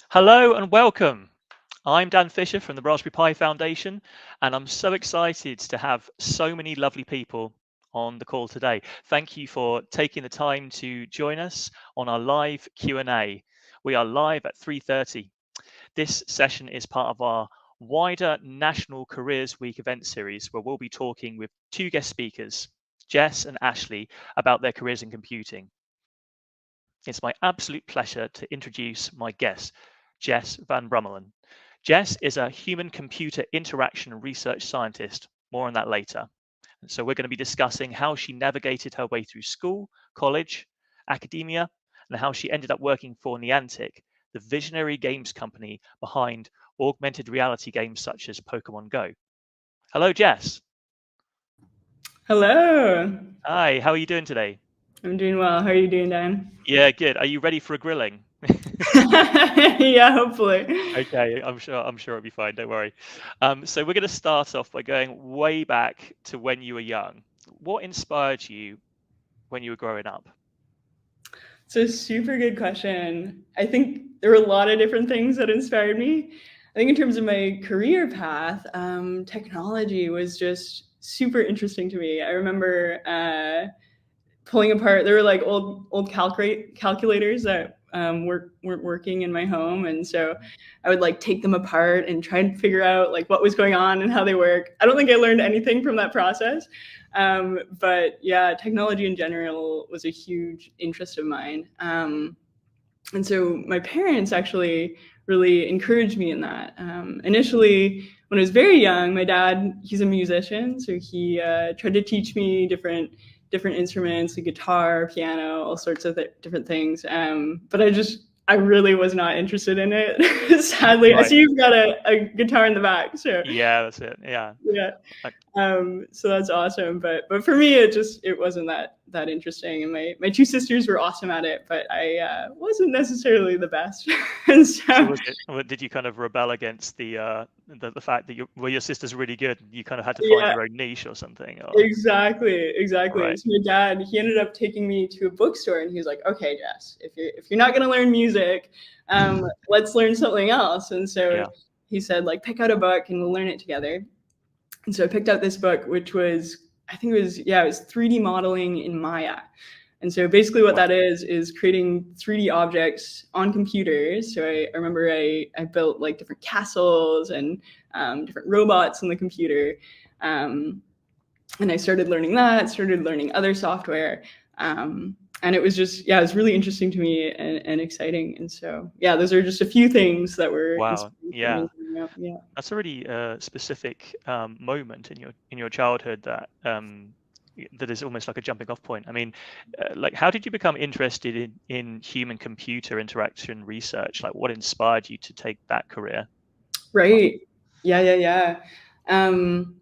Hello and welcome. I'm Dan Fisher from the Raspberry Pi Foundation, and I'm so excited to have so many lovely people on the call today. Thank you for taking the time to join us on our live Q&A. We are live at 3:30. This session is part of our wider National Careers Week event series, where we'll be talking with two guest speakers, Jess and Ashley, about their careers in computing. It's my absolute pleasure to introduce my guest, Jess van Brummelen. Jess is a human-computer interaction research scientist. More on that later. So we're going to be discussing how she navigated her way through school, college, academia, and how she ended up working for Niantic, the visionary games company behind augmented reality games such as Pokémon Go. Hello, Jess. Hello. Hi, how are you doing today? I'm doing well. How are you doing, Dan? Yeah, good. Are you ready for a grilling? Yeah, hopefully. Okay, I'm sure it'll be fine. Don't worry. So we're going to start off by going way back to when you were young. What inspired you when you were growing up? It's a super good question. I think there were a lot of different things that inspired me. I think in terms of my career path, technology was just super interesting to me. I remember pulling apart. There were like old calculators that weren't working in my home, and so I would like take them apart and try and figure out like what was going on and how they work. I don't think I learned anything from that process, but yeah, technology in general was a huge interest of mine. And so my parents actually really encouraged me in that. Initially, when I was very young, my dad, he's a musician, so he tried to teach me different instruments, like guitar, piano, all sorts of different things. But I really was not interested in it. Sadly, I Right. see you've got a guitar in the back, so Yeah, that's it. Yeah. yeah. I- So that's awesome. But for me, it wasn't that interesting. And my two sisters were awesome at it, but I wasn't necessarily the best. And So so did you kind of rebel against the fact that your sister's really good? You kind of had to find yeah, your own niche or something, or exactly. right? And so my dad, he ended up taking me to a bookstore, and he was like, "Okay, Jess, if you're not gonna learn music, let's learn something else." And so Yeah. he said, like, pick out a book and we'll learn it together. And so I picked out this book, which was, I think it was 3D modeling in Maya. And so basically what Wow. that is creating 3D objects on computers. So I remember I built like different castles and different robots on the computer. And I started learning that, started learning other software. And it was just, yeah, it was really interesting to me and exciting. And so, yeah, those are just a few things that were Wow. inspiring for Yeah. me growing up. Yeah. That's a really specific moment in your childhood that is almost like a jumping off point. I mean, like, how did you become interested in human computer interaction research? Like, what inspired you to take that career path? Right. Yeah. Um,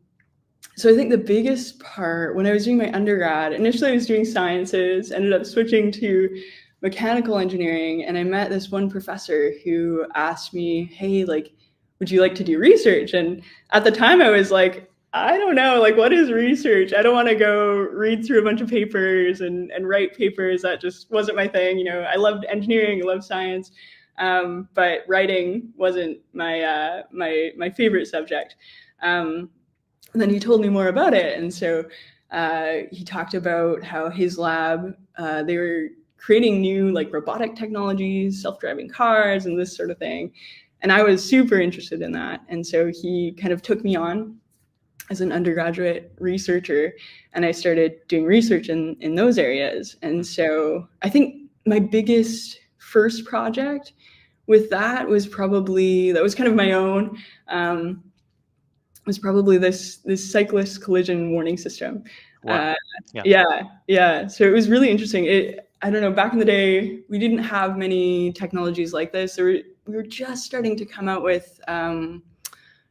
so I think the biggest part when I was doing my undergrad, initially I was doing sciences, ended up switching to mechanical engineering, and I met this one professor who asked me, "Hey, like, would you like to do research?" And at the time I was like, I don't know, like, what is research? I don't want to go read through a bunch of papers and write papers. That just wasn't my thing. I loved engineering, I loved science, but writing wasn't my favorite subject. And then he told me more about it, and so he talked about how his lab, they were creating new like robotic technologies, self-driving cars, and this sort of thing. And I was super interested in that, and so he kind of took me on as an undergraduate researcher, and I started doing research in those areas. And so I think my biggest first project with that was kind of my own. Was probably this cyclist collision warning system. Wow. Uh, Yeah. yeah. So it was really interesting. I don't know. Back in the day, we didn't have many technologies like this. We were just starting to come out with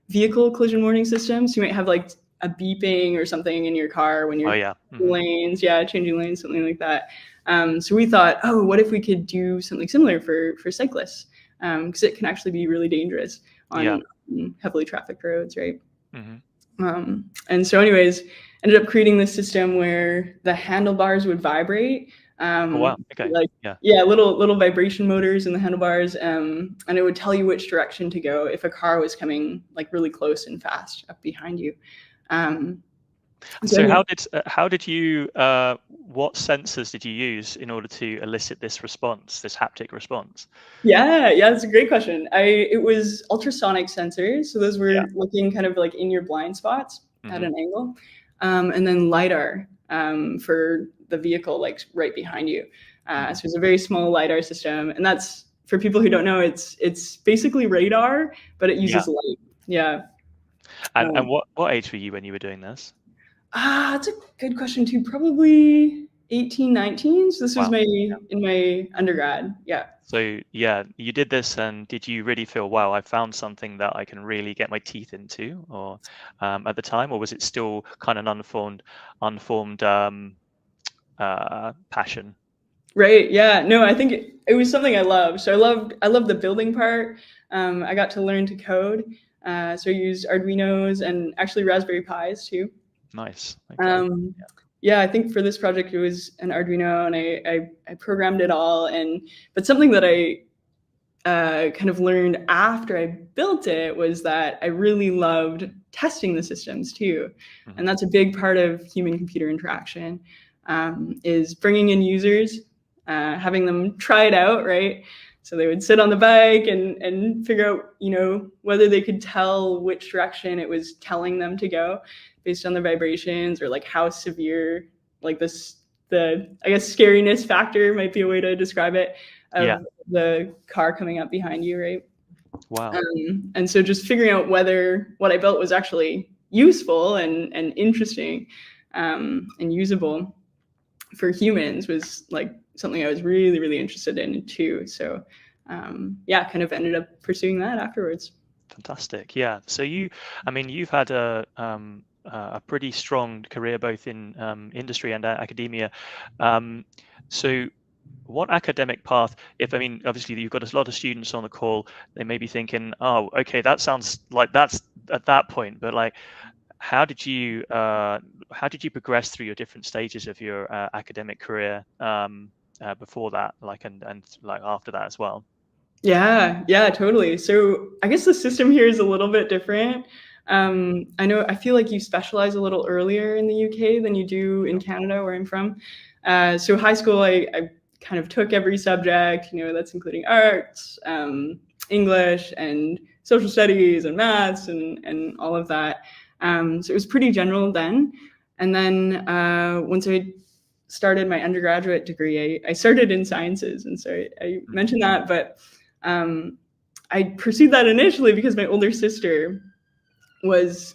vehicle collision warning systems. You might have like a beeping or something in your car when Oh you're yeah. Hmm. lanes, changing lanes, something like that. So we thought, oh, what if we could do something similar for cyclists? Because it can actually be really dangerous Yeah. on heavily trafficked roads, right? Hmm. And so anyways, ended up creating this system where the handlebars would vibrate Oh, wow. Okay. Like, Yeah. yeah, little vibration motors in the handlebars, and it would tell you which direction to go if a car was coming like really close and fast up behind you. So I So think, how did you what sensors did you use in order to elicit this response, this haptic response? yeah, that's a great question. It was ultrasonic sensors, so those Yeah. were looking kind of like in your blind spots at Hmm. an angle, and then lidar for the vehicle like right behind you. Hmm. So it's a very small lidar system, and that's for people who don't know. It's basically radar, but it Yeah. uses light. Yeah. And Um, what age were you when you were doing this? that's a good question too. Probably 18, 19. So this was Wow. my in my undergrad. Yeah. So yeah, you did this, and did you really feel, wow, I found something that I can really get my teeth into, or at the time, or was it still kind of an unformed passion? Right. Yeah. No, I think it was something I loved. So I loved the building part. I got to learn to code. So I used Arduinos and actually Raspberry Pis too. Nice. Okay. Um, yeah, I think for this project it was an Arduino, and I programmed it all. But something that I kind of learned after I built it was that I really loved testing the systems too, Hmm. and that's a big part of human-computer interaction. Is bringing in users, having them try it out, right? So they would sit on the bike and figure out, whether they could tell which direction it was telling them to go based on the vibrations, or like how severe, like the I guess scariness factor might be a way to describe it, Yeah. of the car coming up behind you, right? Wow. And so just figuring out whether what I built was actually useful and interesting, and usable for humans was like something I was really, really interested in too. So yeah, kind of ended up pursuing that afterwards. Fantastic. Yeah. So I mean, you've had a pretty strong career both in industry and academia. Um, so what academic path, if, I mean, obviously you've got a lot of students on the call, they may be thinking, oh, okay, that sounds like that's at that point, but like, how did you progress through your different stages of your academic career before that, like, and like after that as well? Yeah, totally. So I guess the system here is a little bit different. I feel like you specialize a little earlier in the UK than you do in Canada, where I'm from. So high school, I kind of took every subject, that's including arts, English, and social studies, and maths, and all of that. So it was pretty general then. And then once I started my undergraduate degree, I started in sciences. And so I mentioned that, but I pursued that initially because my older sister was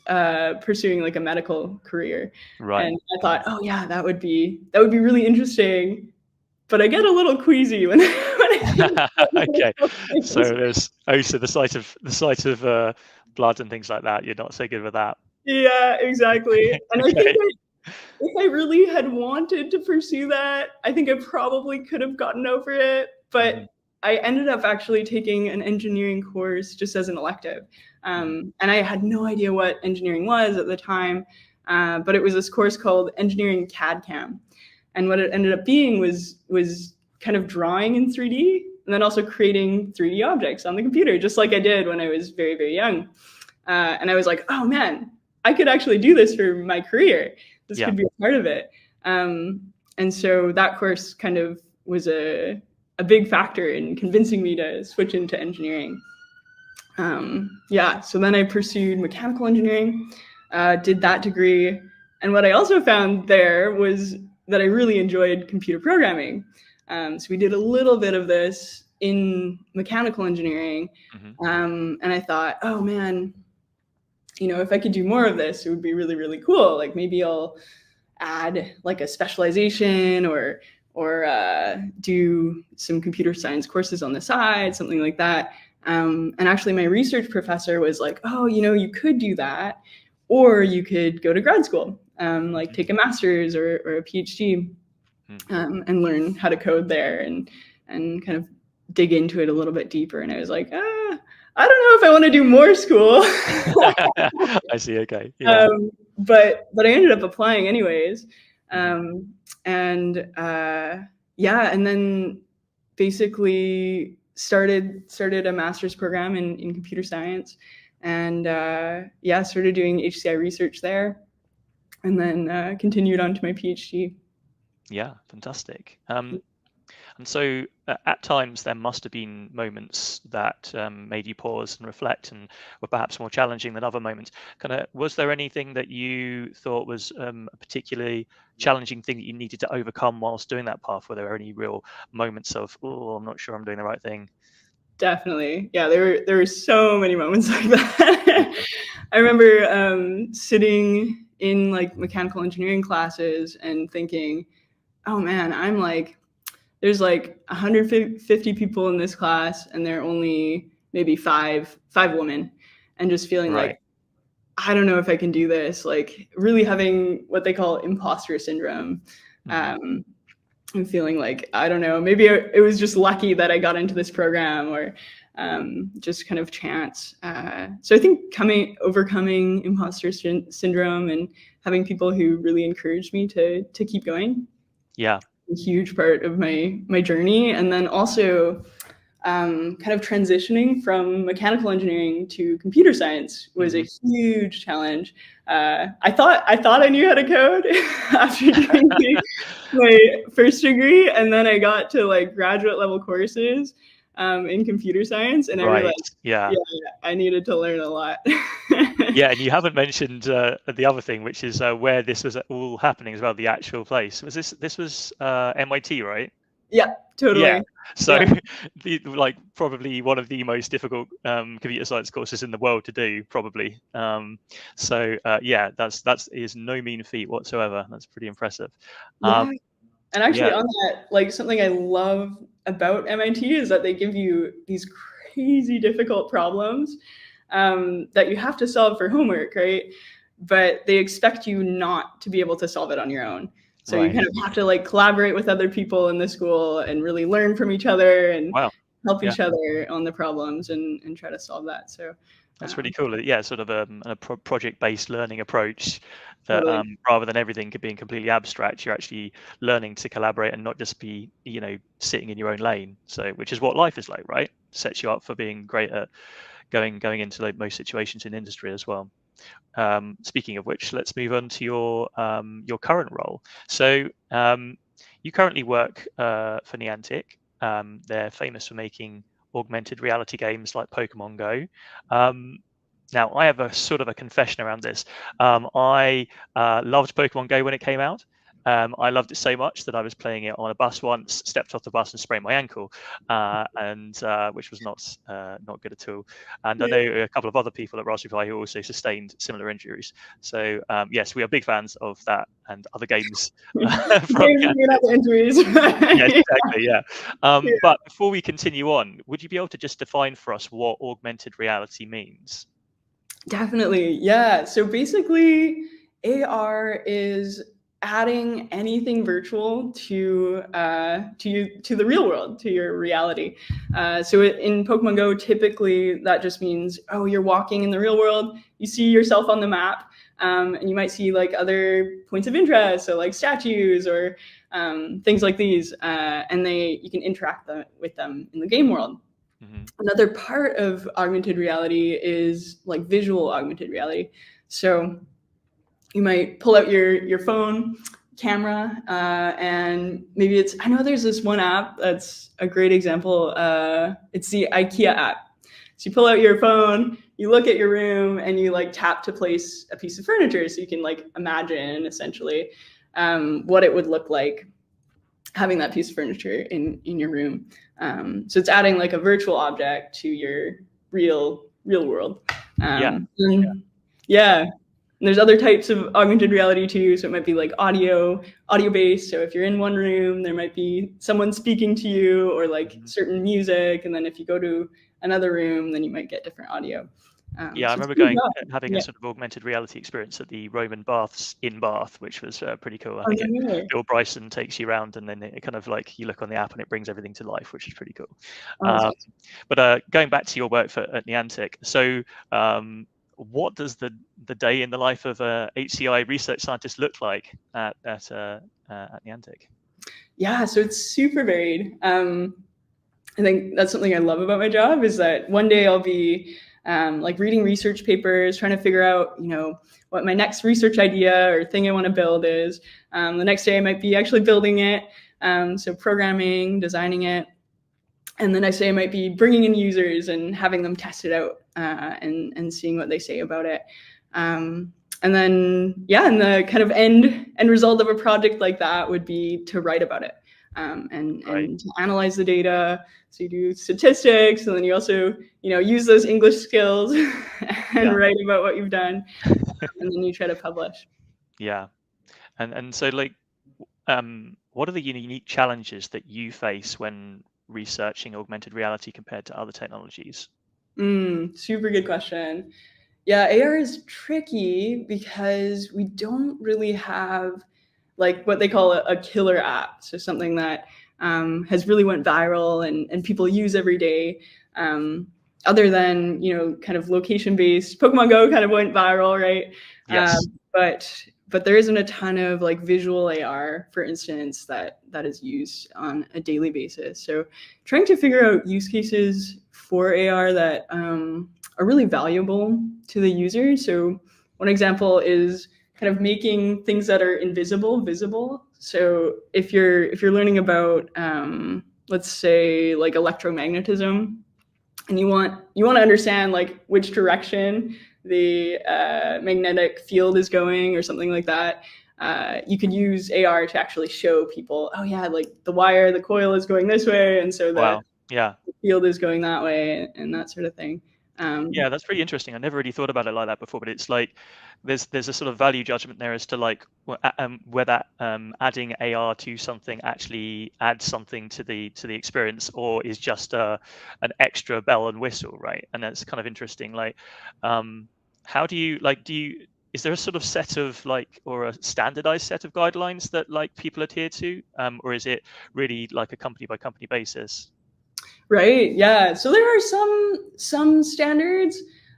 pursuing like a medical career, Right. and I thought, oh yeah, that would be really interesting. But I get a little queasy when when I think Okay. about So things. so the sight of blood and things like that, you're not so good with that. Yeah, exactly. And I think Okay. that if I really had wanted to pursue that, I think I probably could have gotten over it. Mhm. But I ended up actually taking an engineering course just as an elective. Mhm. And I had no idea what engineering was at the time, but it was this course called Engineering CAD CAM. And what it ended up being was kind of drawing in 3D, and then also creating 3D objects on the computer, just like I did when I was very, very young. And I was like, oh man, I could actually do this for my career. This Yeah. could be a part of it. And so that course kind of was a big factor in convincing me to switch into engineering. Yeah, so then I pursued mechanical engineering, did that degree. And what I also found there was that I really enjoyed computer programming. So we did a little bit of this in mechanical engineering. Mhm. And I thought, oh man, if I could do more of this, it would be really, really cool. Like maybe I'll add like a specialization, or do some computer science courses on the side, something like that. And actually, my research professor was like, "Oh, you could do that, or you could go to grad school, like Mhm. take a master's or a PhD, Mhm. and learn how to code there, and kind of dig into it a little bit deeper." And I was like, I don't know if I want to do more school. I see. Okay. Yeah. But I ended up applying anyways, Mhm. and yeah, and then basically started a master's program in computer science, and yeah, started doing HCI research there, and then continued on to my PhD. Yeah, fantastic. And so at times there must have been moments that made you pause and reflect and were perhaps more challenging than other moments. Was there anything that you thought was a particularly challenging thing that you needed to overcome whilst doing that path? Were there any real moments of, oh, I'm not sure I'm doing the right thing? Definitely. Yeah, there were so many moments like that. I remember sitting in like mechanical engineering classes and thinking, oh man, I'm like, there's like 150 people in this class and there are only maybe five women, and just feeling Right. like, I don't know if I can do this, like really having what they call imposter syndrome. Mm-hmm. And feeling like, I don't know, maybe it was just lucky that I got into this program, or just kind of chance. So I think overcoming imposter syndrome and having people who really encouraged me to keep going, Yeah. a huge part of my journey. And then also kind of transitioning from mechanical engineering to computer science was a huge challenge. I thought I knew how to code after doing my first degree, and then I got to like graduate level courses in computer science, and I Right. realized, Yeah. yeah, I needed to learn a lot. Yeah, and you haven't mentioned the other thing, which is where this was all happening as well. The actual place was this. This was MIT, right? Yeah, Yeah. totally. So Yeah, probably one of the most difficult computer science courses in the world to do, probably. Yeah, that is no mean feat whatsoever. That's pretty impressive. Um, yeah. And actually, yeah. on that, like something I love about MIT is that they give you these crazy difficult problems that you have to solve for homework, right? But they expect you not to be able to solve it on your own. So you Right. kind of have to like collaborate with other people in the school and really learn from each other and Wow. help Yeah. each other on the problems and try to solve that. So That's really cool. Yeah, sort of a project-based learning approach that totally. rather than everything being completely abstract, you're actually learning to collaborate and not just be, sitting in your own lane. So, which is what life is like, right? Sets you up for being great at going into like most situations in industry as well. Speaking of which, let's move on to your current role. So, you currently work for Niantic. They're famous for making augmented reality games like Pokémon Go. Now, I have a sort of a confession around this. I loved Pokemon Go when it came out. I loved it so much that I was playing it on a bus once, stepped off the bus and sprained my ankle, and which was not good at all. And I know a couple of other people at Raspberry Pi who also sustained similar injuries. So yes, we are big fans of that and other games from You're Niantic. not the injuries. Yes, exactly. Yeah. Yeah. But before we continue on, would you be able to just define for us what augmented reality means? Definitely. Yeah. So basically, AR is adding anything virtual to the real world, to your reality. In Pokemon Go, typically that just means, oh, you're walking in the real world, you see yourself on the map, and you might see like other points of interest, so like statues or things like these, and you can interact with them in the game world. Mm-hmm. Another part of augmented reality is like visual augmented reality. So you might pull out your phone camera, and maybe I know there's this one app that's a great example. It's the IKEA app. So you pull out your phone, you look at your room, and you like tap to place a piece of furniture, so you can like imagine essentially what it would look like having that piece of furniture in your room. So it's adding like a virtual object to your real world. Yeah. Yeah. And there's other types of augmented reality too. So it might be like audio based. So if you're in one room, there might be someone speaking to you or like certain music. And then if you go to another room, then you might get different audio. Yeah, I So remember having a yeah. sort of augmented reality experience at the Roman baths in Bath, which was pretty cool. I Oh, think no way. Bill Bryson takes you around, and then it kind of like you look on the app and it brings everything to life, which is pretty cool. Oh, that's Um, awesome. but going back to your work at Niantic, so what does the day in the life of a HCI research scientist look like at Niantic? Yeah, so it's super varied. I think that's something I love about my job is that one day I'll be like reading research papers, trying to figure out, what my next research idea or thing I want to build is. The next day I might be actually building it, so programming, designing it. And the next day I might be bringing in users and having them test it out and seeing what they say about it. And then, and the kind of end result of a project like that would be to write about it and to analyze the data. So you do statistics, and then you also, use those English skills and write about what you've done, and then you try to publish. Yeah, and so like, what are the unique challenges that you face when researching augmented reality compared to other technologies? Super good question. Yeah, AR is tricky because we don't really have like what they call a killer app. So something that has really went viral and people use every day. Other than, kind of location-based, Pokemon Go kind of went viral, right? Yes. But there isn't a ton of like visual AR, for instance, that is used on a daily basis. So trying to figure out use cases for AR that are really valuable to the user. So one example is kind of making things that are invisible visible. So if you're learning about let's say like electromagnetism, and you want to understand like which direction the magnetic field is going or something like that, you could use AR to actually show people, oh yeah, like the coil is going this way, and so the field is going that way, and that sort of thing. Yeah, that's pretty interesting. I never really thought about it like that before, but it's like there's a sort of value judgment there as to like whether adding AR to something actually adds something to the experience, or is just an extra bell and whistle, right? And that's kind of interesting. Like, how do you is there a sort of set of like, or a standardized set of guidelines that like people adhere to, or is it really like a company by company basis? Right. Yeah. So there are some standards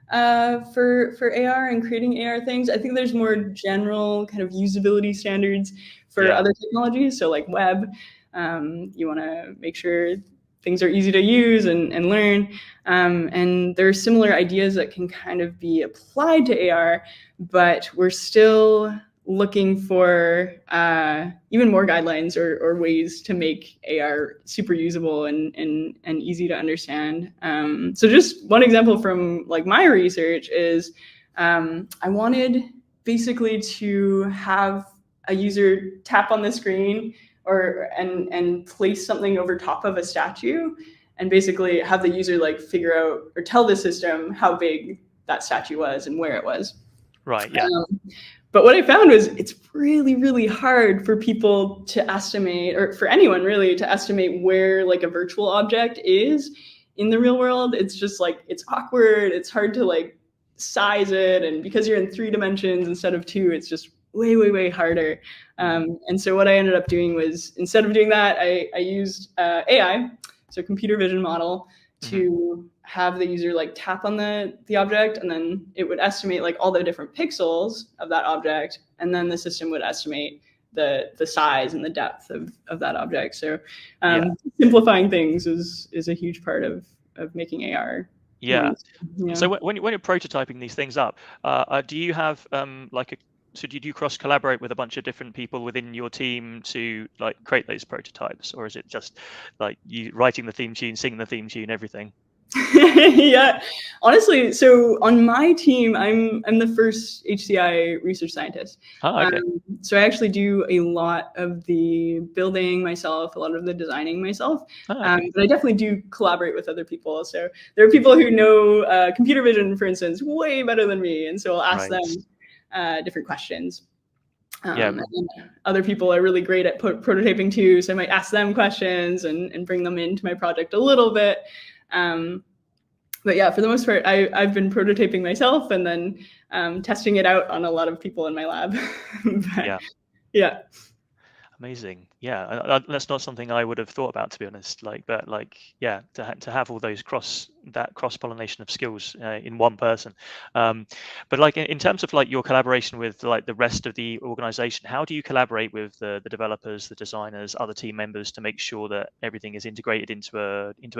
for AR and creating AR things. I think there's more general kind of usability standards for other technologies. So like web, you want to make sure things are easy to use and learn. And there are similar ideas that can kind of be applied to AR, but we're still looking for even more guidelines or ways to make AR super usable and easy to understand. So just one example from like my research is I wanted basically to have a user tap on the screen and place something over top of a statue, and basically have the user like figure out or tell the system how big that statue was and where it was. Right. Yeah. But what I found was it's really, really hard for people to estimate, or for anyone really to estimate where like a virtual object is in the real world. It's just like, it's awkward. It's hard to like size it. And because you're in 3 dimensions instead of 2, it's just way, way, way harder. And so what I ended up doing was, instead of doing that, I used AI, so computer vision model, to have the user like tap on the object, and then it would estimate like all the different pixels of that object, and then the system would estimate the size and the depth of that object. So simplifying things is a huge part of making AR. Yeah. So when you're prototyping these things up, do you have so do you cross collaborate with a bunch of different people within your team to like create those prototypes, or is it just like you writing the theme tune, singing the theme tune, everything? Yeah, honestly, so on my team, I'm the first HCI research scientist. Okay. So I actually do a lot of the building myself, a lot of the designing myself. But I definitely do collaborate with other people. So there are people who know computer vision, for instance, way better than me, and so I'll ask them different questions. And other people are really great at prototyping too, so I might ask them questions and bring them into my project a little bit. But yeah, for the most part, I've been prototyping myself and then testing it out on a lot of people in my lab. Yeah. Amazing. Yeah, that's not something I would have thought about, to be honest. Like, but like, yeah, to have all those cross pollination of skills in one person. But like in terms of like your collaboration with like the rest of the organization, how do you collaborate with the developers, the designers, other team members to make sure that everything is integrated into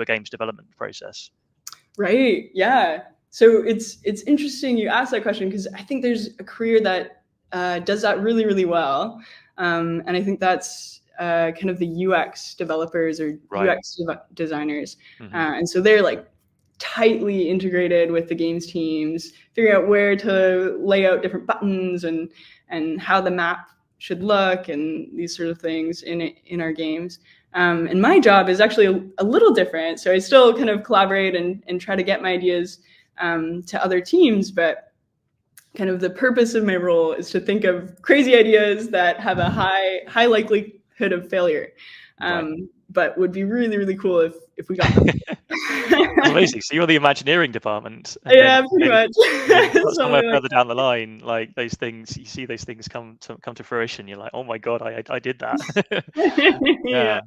a game's development process? Right. Yeah. So it's interesting you asked that question, because I think there's a career that does that really, really well. And I think that's kind of the UX developers or Right. UX designers. Hmm. And so they're like tightly integrated with the games teams, figuring out where to lay out different buttons and how the map should look and these sort of things in our games. And my job is actually a little different. So I still kind of collaborate and try to get my ideas to other teams, but kind of the purpose of my role is to think of crazy ideas that have a high likelihood of failure, Right. but would be really, really cool if we got them. That's amazing. So you're the Imagineering department, and Yeah, pretty much. somewhere Something like further down the line, like those things, you see those things come to fruition. You're like, oh my god, I did that. that. Yeah, Yeah,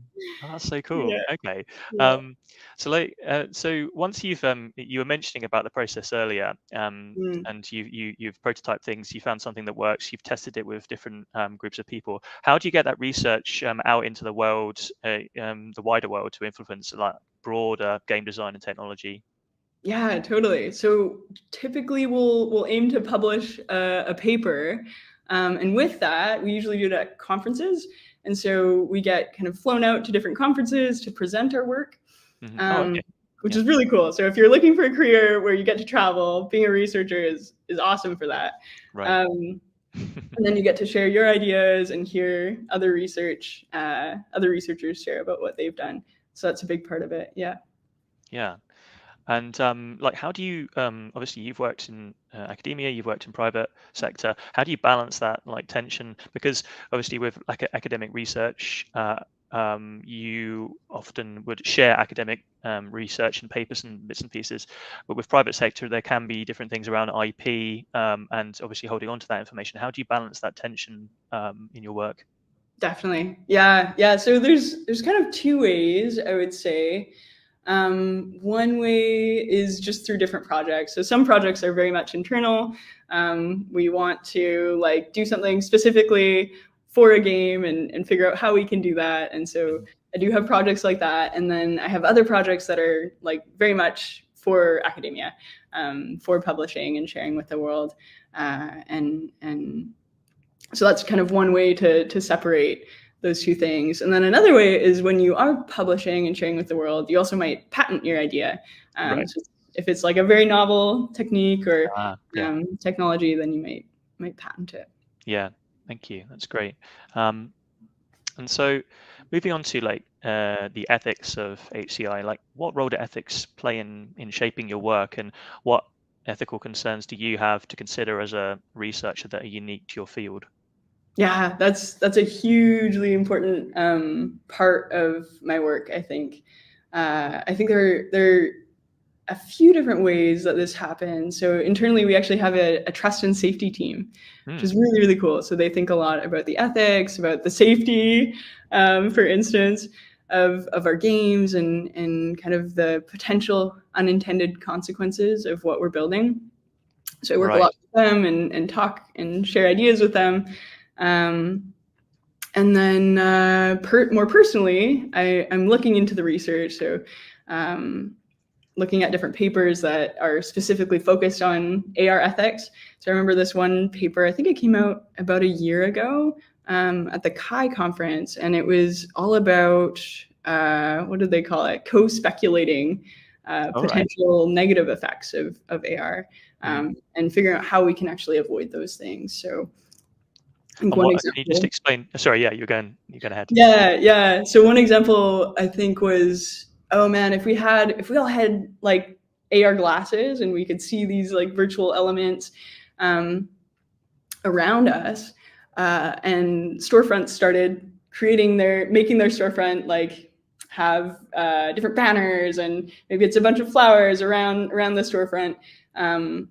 oh, that's so cool. yeah, Okay, yeah. um, so like, so once you were mentioning about the process earlier, Mm. and you've prototyped things, you found something that works, you've tested it with different groups of people. How do you get that research out into the world, the wider world, to influence like broader game design and technology? Yeah, totally. So typically we'll aim to publish a paper, and with that we usually do it at conferences. And so we get kind of flown out to different conferences to present our work, Hmm. Oh, um, okay. which Yeah. is really cool. So if you're looking for a career where you get to travel, being a researcher is awesome for that. Right. Um, and then you get to share your ideas and hear other researchers share about what they've done. So that's a big part of it. Yeah. Yeah. And like, how do you? Obviously, you've worked in academia, you've worked in private sector. How do you balance that like tension? Because obviously, with like academic research, you often would share academic research and papers and bits and pieces. But with private sector, there can be different things around IP, and obviously holding on to that information. How do you balance that tension in your work? Definitely. Yeah. Yeah. So there's kind of two ways, I would say. One way is just through different projects. So some projects are very much internal. We want to like do something specifically for a game and figure out how we can do that. And so Mhm. I do have projects like that. And then I have other projects that are like very much for academia, for publishing and sharing with the world. And so that's kind of one way to separate those two things. And then another way is when you are publishing and sharing with the world, you also might patent your idea. Right. So if it's like a very novel technique or Yeah. technology, then you might patent it. Yeah. Thank you. That's great. Um, And so, moving on to like the ethics of HCI, like what role do ethics play in shaping your work, and what ethical concerns do you have to consider as a researcher that are unique to your field? Yeah, that's a hugely important part of my work. I think there a few different ways that this happens. So internally, we actually have a trust and safety team, which Hmm. is really, really cool. So they think a lot about the ethics, about the safety, for instance, of our games and kind of the potential unintended consequences of what we're building. So I work a Right. lot with them and talk and share ideas with them. Um, and then more personally, I'm looking into the research. So um, looking at different papers that are specifically focused on AR ethics. So I remember this one paper, I think it came out about a year ago at the Chi conference, and it was all about, what did they call it? Co-speculating All right. potential negative effects of AR, Hmm. and figuring out how we can actually avoid those things. So I think And one what can you just example. explain? Sorry, yeah, you're going ahead. Yeah, yeah. So one example I think was, oh man, if we all had like AR glasses and we could see these like virtual elements um, around us, and storefronts started making their storefront like have different banners, and maybe it's a bunch of flowers around the storefront. Um,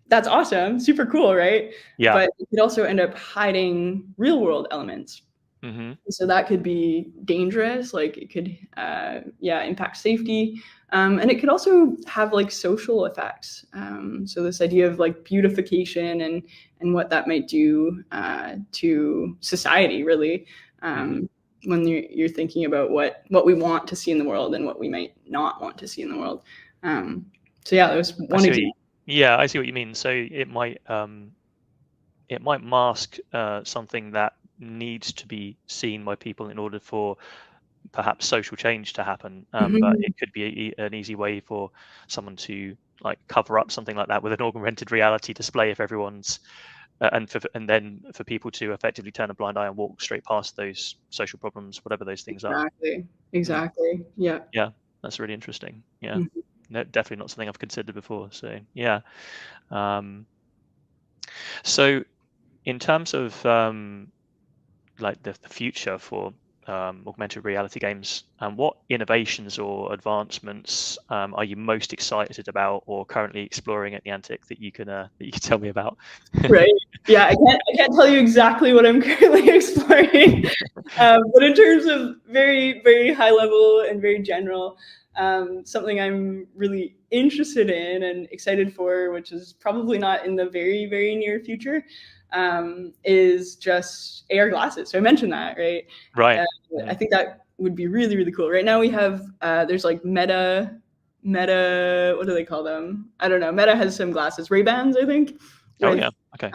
that's awesome, super cool, right? Yeah. But it could also end up hiding real world elements. Mm-hmm. So that could be dangerous, like it could impact safety, and it could also have like social effects. So this idea of like beautification and what that might do to society, really, when you're thinking about what we want to see in the world and what we might not want to see in the world. So yeah, that was one example. I see what you mean. So it might mask something that needs to be seen by people in order for perhaps social change to happen. But it could be an easy way for someone to like cover up something like that with an augmented reality display if everyone's and then for people to effectively turn a blind eye and walk straight past those social problems, whatever those things are. Exactly. Yeah. Yeah, that's really interesting. Yeah, Mhm. no, definitely not something I've considered before. So yeah. So in terms of like the future for augmented reality games, what innovations or advancements are you most excited about or currently exploring at Niantic that you can tell me about? Right. Yeah, I can't tell you exactly what I'm currently exploring, but in terms of very, very high level and very general, something I'm really interested in and excited for, which is probably not in the very, very near future, is just AR glasses. So I mentioned that, right? Right. I think that would be really, really cool. Right now we have there's like Meta, what do they call them? I don't know. Meta has some glasses, Ray-Bans, I think, Oh with yeah. Okay.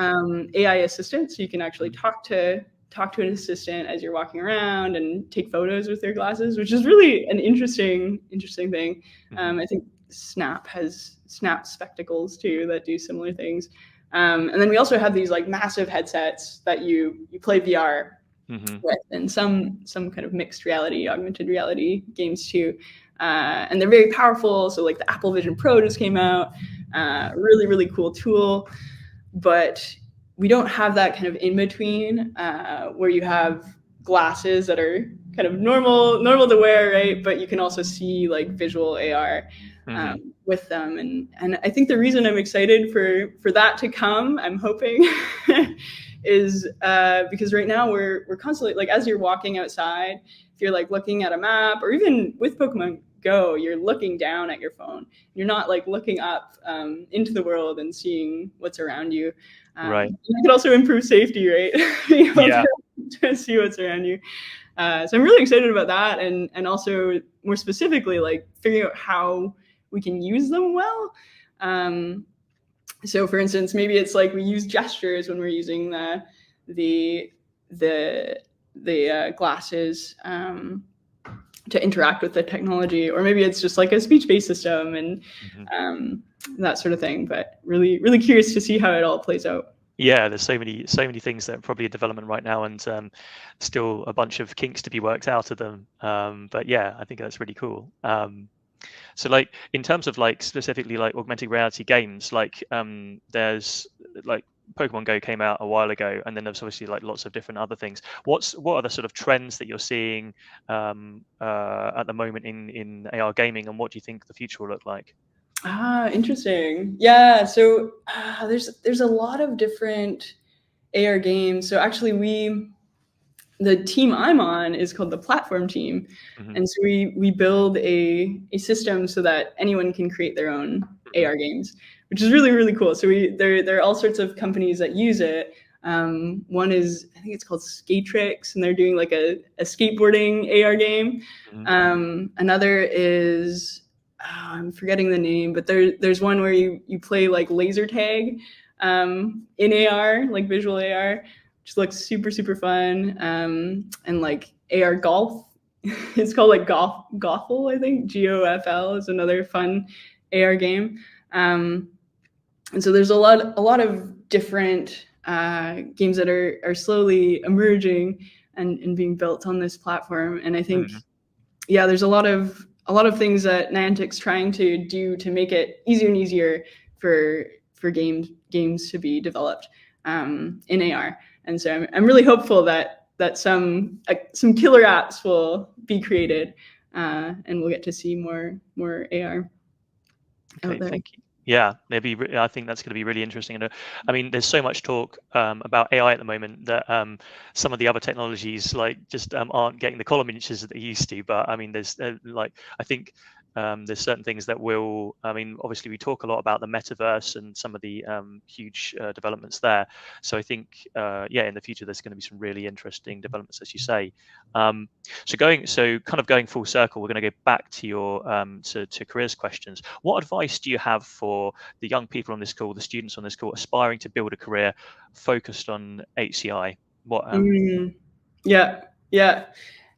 AI assistant, so you can actually talk to an assistant as you're walking around and take photos with their glasses, which is really an interesting thing. I think Snap has Snap spectacles too that do similar things. And then we also have these like massive headsets that you play VR with, and some kind of mixed reality, augmented reality games too. And they're very powerful. So like the Apple Vision Pro just came out, really, really cool tool. But we don't have that kind of in between where you have glasses that are kind of normal to wear, right? But you can also see like visual AR with them, and I think the reason I'm excited for that to come, I'm hoping, is because right now we're constantly, like, as you're walking outside, if you're like looking at a map, or even with Pokemon Go, you're looking down at your phone. You're not like looking up into the world and seeing what's around you. Right. It can also improve safety, right? Being able to see what's around you. So I'm really excited about that, and also more specifically, like figuring out how we can use them well. So, for instance, maybe it's like we use gestures when we're using the glasses to interact with the technology, or maybe it's just like a speech-based system and that sort of thing. But really, really curious to see how it all plays out. Yeah, there's so many things that are probably in development right now, and still a bunch of kinks to be worked out of them. But yeah, I think that's really cool. So like in terms of like specifically like augmented reality games, like there's like Pokemon Go came out a while ago, and then there's obviously like lots of different other things. What are the sort of trends that you're seeing at the moment in AR gaming, and what do you think the future will look like? Interesting. Yeah, so there's a lot of different AR games. So actually, the team I'm on is called the platform team, and so we build a system so that anyone can create their own AR games, which is really, really cool. So there are all sorts of companies that use it. One is, I think it's called Skatrix, and they're doing like a skateboarding AR game. Another is, I'm forgetting the name, but there's one where you play like laser tag in AR, like visual AR, which looks super, super fun. And like AR golf, it's called like Goffle, I think. GOFL is another fun AR game. And so there's a lot of different games that are slowly emerging and being built on this platform. And I think, yeah, there's a lot of things that Niantic's trying to do to make it easier and easier for games to be developed in AR. And so I'm really hopeful that some killer apps will be created, and we'll get to see more AR out there. Thank you. Yeah, I think that's going to be really interesting. And I mean, there's so much talk about AI at the moment that some of the other technologies just aren't getting the column inches that they used to. But I mean, there's I think there's certain things that will. I mean, obviously, we talk a lot about the metaverse and some of the huge developments there. So I think, yeah, in the future, there's going to be some really interesting developments, as you say. So kind of going full circle, we're going to go back to your to careers questions. What advice do you have for the young people on this call, the students on this call, aspiring to build a career focused on HCI? What? Yeah, yeah.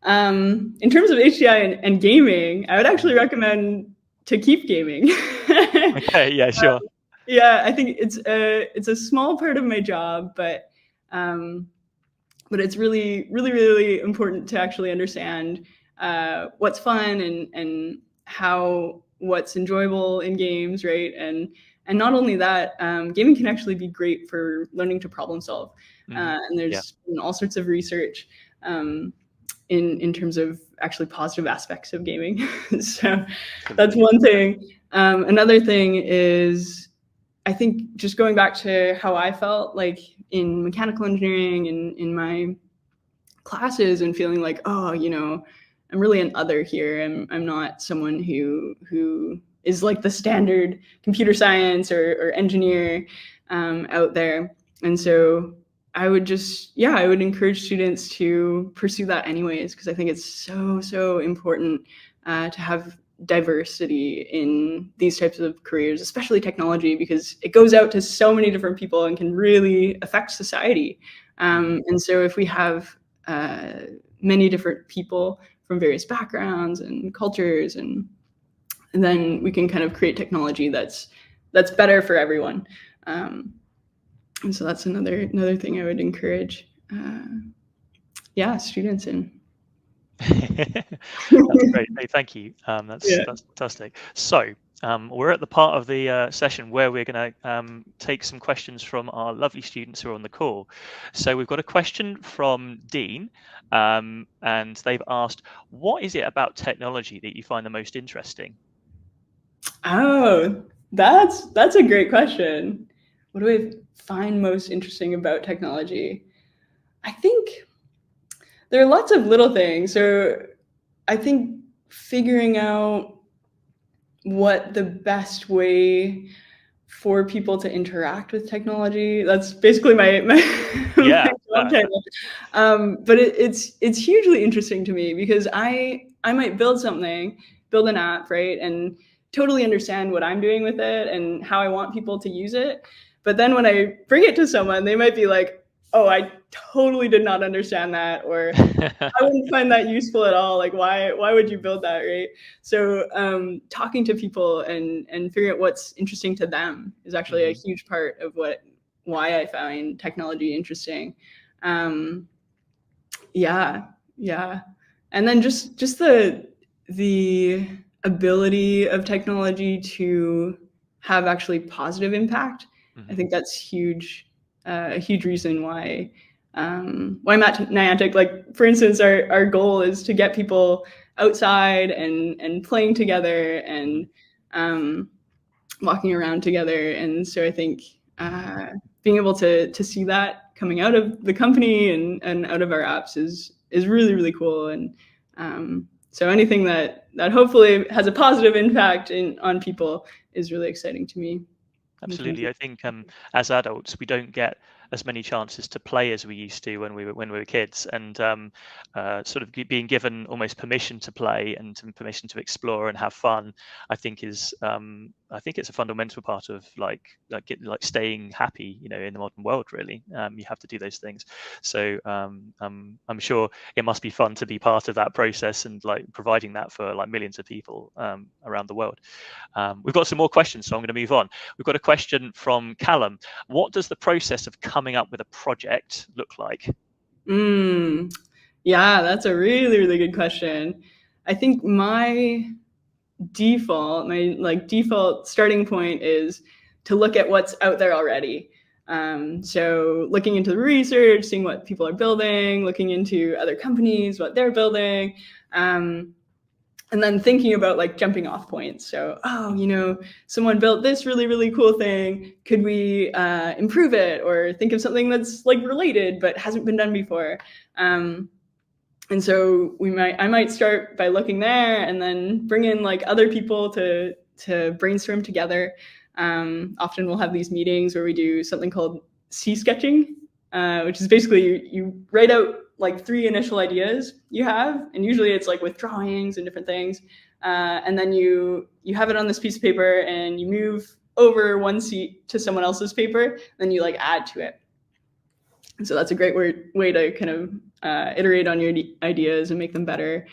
In terms of HCI and gaming, I would actually recommend to keep gaming. Okay, yeah, sure. Yeah, I think it's a small part of my job, but it's really, really, really important to actually understand what's fun and how what's enjoyable in games, right? And not only that, gaming can actually be great for learning to problem solve. And there's been all sorts of research in terms of actually positive aspects of gaming. So that's one thing. Another thing is, I think just going back to how I felt like in mechanical engineering and in my classes and feeling like, oh, I'm really an other here. I'm not someone who is like the standard computer science or engineer out there. And so I would encourage students to pursue that anyways, because I think it's so important to have diversity in these types of careers, especially technology, because it goes out to so many different people and can really affect society. And so if we have many different people from various backgrounds and cultures, and then we can kind of create technology that's better for everyone. And so that's another thing I would encourage, students in. That's great. Hey, thank you. That's fantastic. So we're at the part of the session where we're going to take some questions from our lovely students who are on the call. So we've got a question from Dean, and they've asked, what is it about technology that you find the most interesting? Oh, that's a great question. What do I find most interesting about technology? I think there are lots of little things. So I think figuring out what the best way for people to interact with technology, that's basically my Yeah. job title. But it's hugely interesting to me because I might build an app, right, and totally understand what I'm doing with it and how I want people to use it. But then when I bring it to someone, they might be like, oh, I totally did not understand that, or I wouldn't find that useful at all. Like, why would you build that, right? So talking to people and figuring out what's interesting to them is actually a huge part of why I find technology interesting. Yeah. And then just the ability of technology to have actually positive impact. I think that's huge. A huge reason why I'm at Niantic. Like, for instance, our goal is to get people outside and playing together and walking around together. And so I think being able to see that coming out of the company and out of our apps is really, really cool. And so anything that hopefully has a positive impact on people is really exciting to me. Absolutely. I think as adults, we don't get as many chances to play as we used to when we were kids, and sort of being given almost permission to play and permission to explore and have fun, I think it's a fundamental part of staying happy, in the modern world. Really, you have to do those things. So I'm sure it must be fun to be part of that process and providing that for millions of people around the world. We've got some more questions, so I'm going to move on. We've got a question from Callum. What does the process of coming up with a project look like? Yeah, that's a really, really good question. I think my default starting point is to look at what's out there already. So looking into the research, seeing what people are building, looking into other companies, what they're building. and then thinking about like jumping off points. So, someone built this really, really cool thing. Could we improve it, or think of something that's like related but hasn't been done before? And so I might start by looking there, and then bring in like other people to brainstorm together. Often we'll have these meetings where we do something called sketching, which is basically you write out like 3 initial ideas you have, and usually it's like with drawings and different things, and then you have it on this piece of paper, and you move over one seat to someone else's paper, then you like add to it. And so that's a great way to kind of iterate on your ideas and make them better.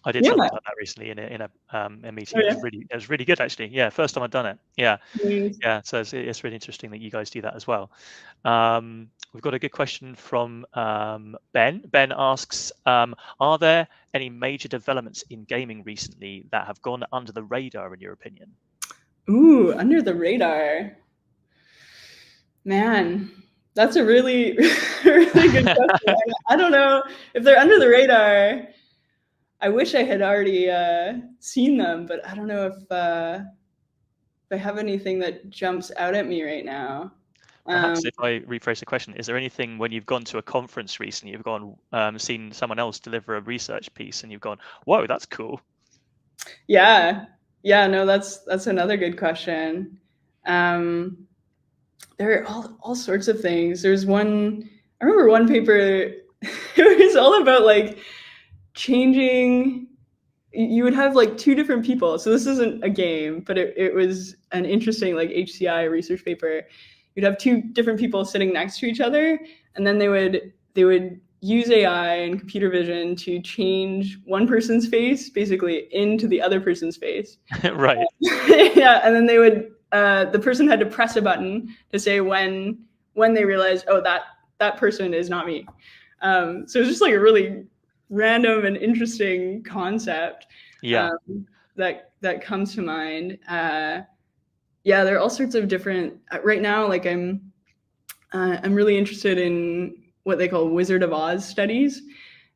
I did something like that recently in a meeting. Oh, yeah? It was really good, actually. Yeah, first time I'd done it. Yeah, Nice. yeah. So it's really interesting that you guys do that as well. We've got a good question from Ben. Ben asks, are there any major developments in gaming recently that have gone under the radar, in your opinion? Ooh, under the radar. Man, that's a really, really good question. I don't know if they're under the radar. I wish I had already seen them, but I don't know if I have anything that jumps out at me right now. Perhaps if I rephrase the question, is there anything when you've gone to a conference recently, you've gone seen someone else deliver a research piece, and you've gone, "Whoa, that's cool." Yeah, no, that's another good question. There are all sorts of things. There's one. I remember one paper. It was all about like changing. You would have like 2 different people. So this isn't a game, but it was an interesting like HCI research paper. You'd have 2 different people sitting next to each other, and then they would use AI and computer vision to change one person's face basically into the other person's face. Right. Yeah, and then they would the person had to press a button to say when they realized, oh, that person is not me. So it's just like a really random and interesting concept. Yeah. That comes to mind. Yeah, there are all sorts of different. Right now, like I'm really interested in what they call Wizard of Oz studies,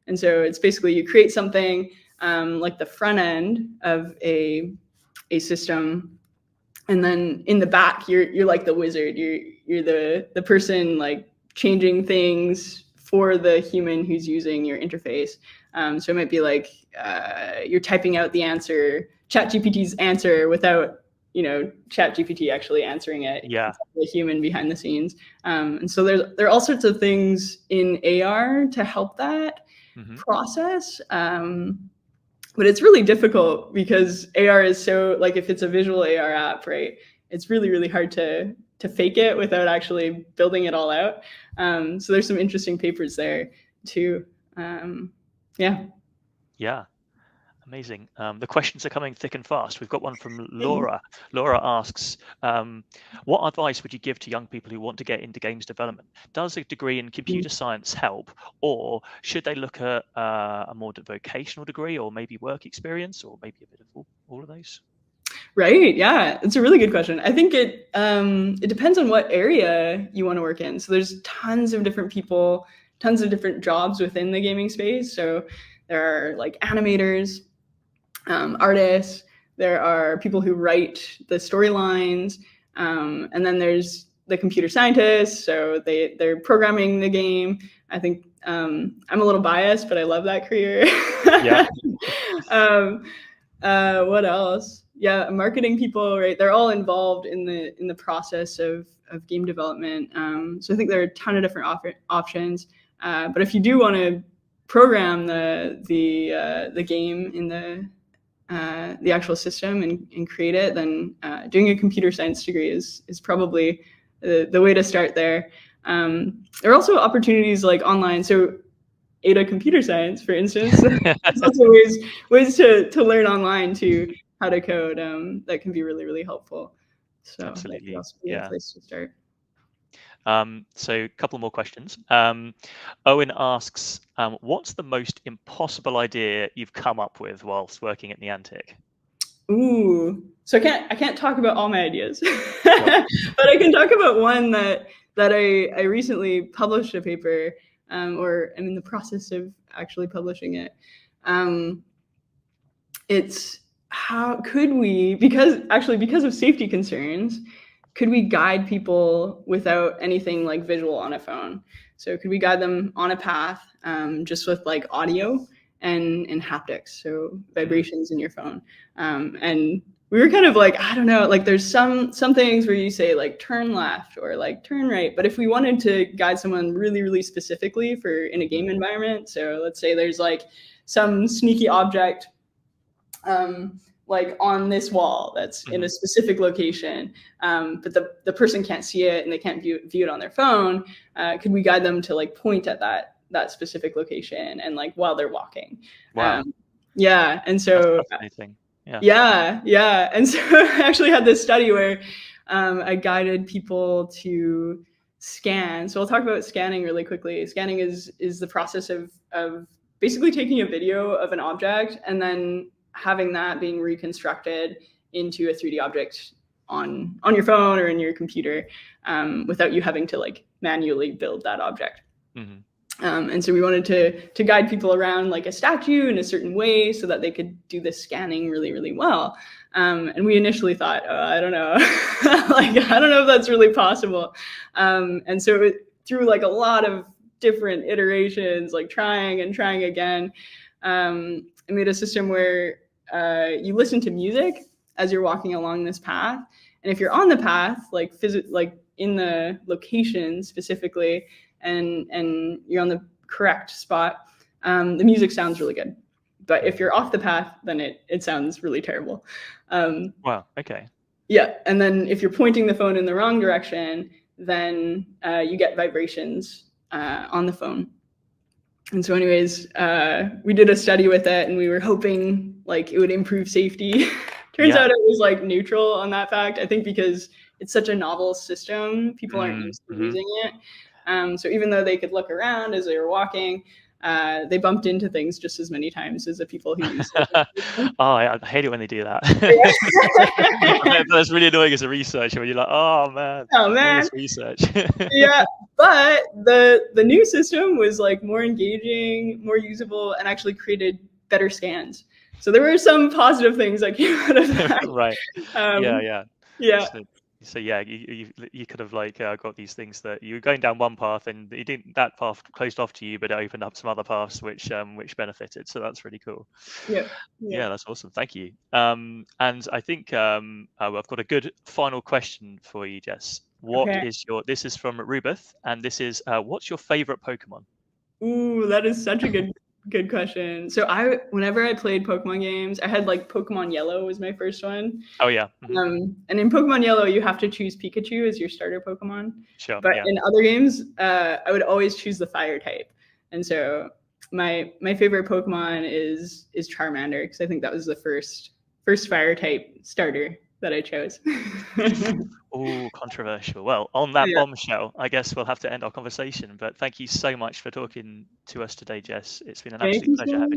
and so it's basically you create something like the front end of a system, and then in the back you're like the wizard. You're the person like changing things for the human who's using your interface. So it might be like you're typing out the answer, ChatGPT's answer, without ChatGPT actually answering it. Yeah, the human behind the scenes. And so there are all sorts of things in AR to help that process. But it's really difficult because AR is so, like, if it's a visual AR app, right, it's really, really hard to fake it without actually building it all out. So there's some interesting papers there too. Yeah. Amazing. The questions are coming thick and fast. We've got one from Laura. Laura asks, what advice would you give to young people who want to get into games development? Does a degree in computer science help, or should they look at a more vocational degree, or maybe work experience, or maybe a bit of all of those? Right. Yeah, it's a really good question. I think it depends on what area you want to work in. So there's tons of different people, tons of different jobs within the gaming space. So there are like animators, artists, there are people who write the storylines, and then there's the computer scientists, so they're programming the game. I think I'm a little biased, but I love that career. Yeah. What else? Yeah, marketing people, right? They're all involved in the process of game development. So I think there are a ton of different options. But if you do want to program the game in the actual system and create it, then doing a computer science degree is probably the way to start there. There are also opportunities like online. So Ada Computer Science, for instance, there's also ways to learn online to how to code that can be really, really helpful. So absolutely, that could also be a place to start. So a couple more questions. Owen asks, what's the most impossible idea you've come up with whilst working at Niantic? Ooh, so I can't talk about all my ideas, but I can talk about one that I recently published a paper, or I'm in the process of actually publishing it. it's how could we, because of safety concerns, could we guide people without anything like visual on a phone? So could we guide them on a path, just with like audio and haptics, so vibrations in your phone? And we were kind of like, I don't know, like there's some things where you say like turn left or like turn right, but if we wanted to guide someone really, really specifically for in a game environment, so let's say there's like some sneaky object like on this wall that's in a specific location, but the person can't see it and they can't view it on their phone, could we guide them to like point at that specific location and like while they're walking? Wow. Yeah, and so That's fascinating. Yeah. yeah, and so I actually had this study where I guided people to scan. So I'll talk about scanning really quickly. Scanning is the process of basically taking a video of an object and then having that being reconstructed into a 3D object on your phone or in your computer, without you having to like manually build that object. And so we wanted to guide people around like a statue in a certain way so that they could do this scanning really, really well. And we initially thought, oh, I don't know, like, I don't know if that's really possible. And so through like a lot of different iterations, like trying and trying again, I made a system where you listen to music as you're walking along this path. And if you're on the path, like in the location specifically, and you're on the correct spot, the music sounds really good. But if you're off the path, then it sounds really terrible. Wow. Okay. Yeah. And then if you're pointing the phone in the wrong direction, then you get vibrations on the phone. And so anyways, we did a study with it and we were hoping like it would improve safety. Turns out it was like neutral on that fact. I think because it's such a novel system, people aren't used to using it. So even though they could look around as they were walking, they bumped into things just as many times as the people who use it. Oh, I hate it when they do that. That's really annoying as a researcher when you're like, oh man, research. Yeah, but the new system was like more engaging, more usable, and actually created better scans. So there were some positive things that came out of that. Right. Yeah. So yeah, you could have like got these things that you were going down one path and it didn't, that path closed off to you, but it opened up some other paths which benefited. So that's really cool. Yeah, that's awesome. Thank you. And I think I've got a good final question for you, Jess. This is from Rubeth, and this is what's your favorite Pokemon? Ooh, that is such a good question. So whenever I played Pokemon games, I had like Pokemon Yellow was my first one. Oh yeah. And in Pokemon Yellow, you have to choose Pikachu as your starter Pokemon. Sure. But in other games, I would always choose the fire type. And so my favorite Pokemon is Charmander, because I think that was the first fire type starter that I chose. Oh, controversial. Well, on that bombshell, I guess we'll have to end our conversation. But thank you so much for talking to us today, Jess. It's been an absolute pleasure having you.